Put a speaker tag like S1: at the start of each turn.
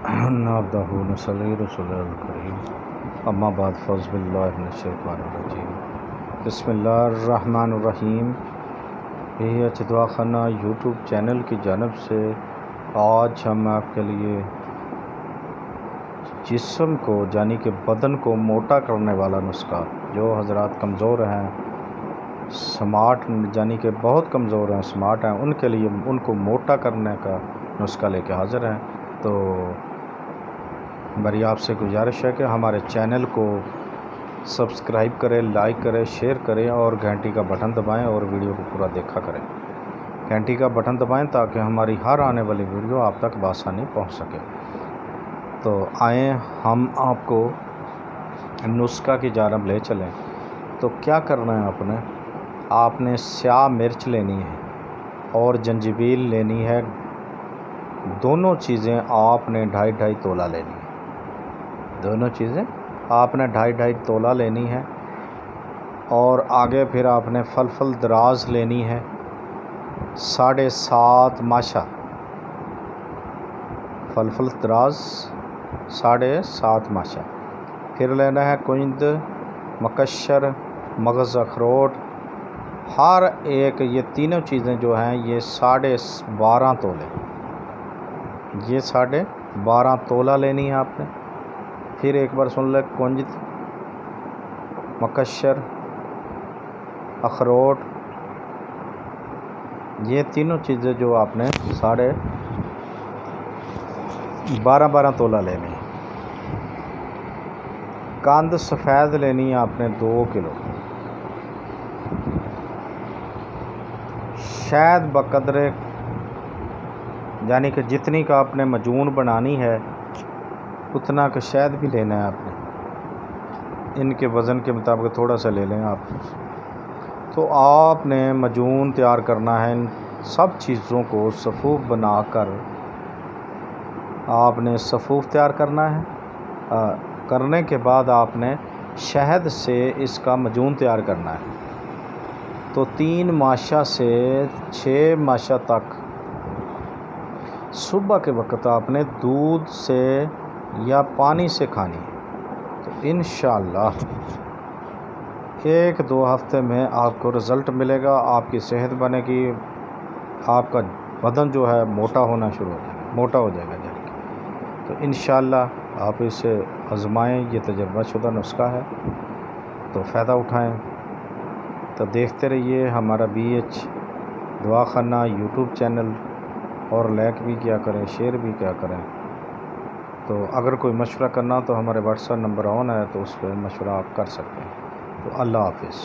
S1: نعبدہ نصلی رسول الکریم اما بعد فاعوذ باللہ من الشیطان الرجیم بسم اللہ الرحمن الرحیم۔ یہ دواخانہ یوٹیوب چینل کی جانب سے آج ہم آپ کے لیے جسم کو یعنی کہ بدن کو موٹا کرنے والا نسخہ، جو حضرات کمزور ہیں، سمارٹ یعنی کہ بہت کمزور ہیں، سمارٹ ہیں، ان کے لیے ان کو موٹا کرنے کا نسخہ لے کے حاضر ہیں۔ تو میری آپ سے گزارش ہے کہ ہمارے چینل کو سبسکرائب کریں، لائک کریں، شیئر کریں اور گھنٹی کا بٹن دبائیں اور ویڈیو کو پورا دیکھا کریں۔ گھنٹی کا بٹن دبائیں تاکہ ہماری ہر آنے والی ویڈیو آپ تک بآسانی پہنچ سکے۔ تو آئیں ہم آپ کو نسخہ کی جانب لے چلیں۔ تو کیا کرنا ہے، آپ نے سیاہ مرچ لینی ہے اور زنجبیل لینی ہے، دونوں چیزیں آپ نے 2.5 تولہ لینی ہے، دونوں چیزیں آپ نے 2.5 تولہ لینی ہے۔ اور آگے پھر آپ نے فلفل دراز لینی ہے 7.5 ماشا، فلفل دراز 7.5 ماشا۔ پھر لینا ہے کنجد، مکشر، مغز اخروٹ، ہر ایک یہ تینوں چیزیں جو ہیں یہ 12.5 تولے، یہ 12.5 تولہ لینی ہے آپ نے۔ پھر ایک بار سن لیں، کنجد، مکشر، اخروٹ، یہ تینوں چیزیں جو آپ نے 12.5 تولہ لینی ہے۔ کاند سفید لینی ہے آپ نے 2 کلو۔ شہد بقدر یعنی کہ جتنی کا آپ نے معجون بنانی ہے اتنا کا شہد بھی لینا ہے آپ نے، ان کے وزن کے مطابق تھوڑا سا لے لیں آپ۔ تو آپ نے معجون تیار کرنا ہے، ان سب چیزوں کو صفوف بنا کر آپ نے صفوف تیار کرنا ہے۔ کرنے کے بعد آپ نے شہد سے اس کا معجون تیار کرنا ہے۔ تو 3 ماشا سے 6 ماشا تک صبح کے وقت آپ نے دودھ سے یا پانی سے کھانی ہے۔ تو انشاءاللہ 1-2 ہفتے میں آپ کو رزلٹ ملے گا، آپ کی صحت بنے گی، آپ کا بدن جو ہے موٹا ہونا شروع ہو جائے گا، موٹا ہو جائے گا جلد۔ تو انشاءاللہ آپ اسے آزمائیں، یہ تجربہ شدہ نسخہ ہے، تو فائدہ اٹھائیں۔ تو دیکھتے رہیے ہمارا BH دواخانہ یوٹیوب چینل، اور لائک بھی کیا کریں، شیئر بھی کیا کریں۔ تو اگر کوئی مشورہ کرنا تو ہمارے WhatsApp نمبر آن ہے، تو اس پہ مشورہ آپ کر سکتے ہیں۔ تو اللہ حافظ۔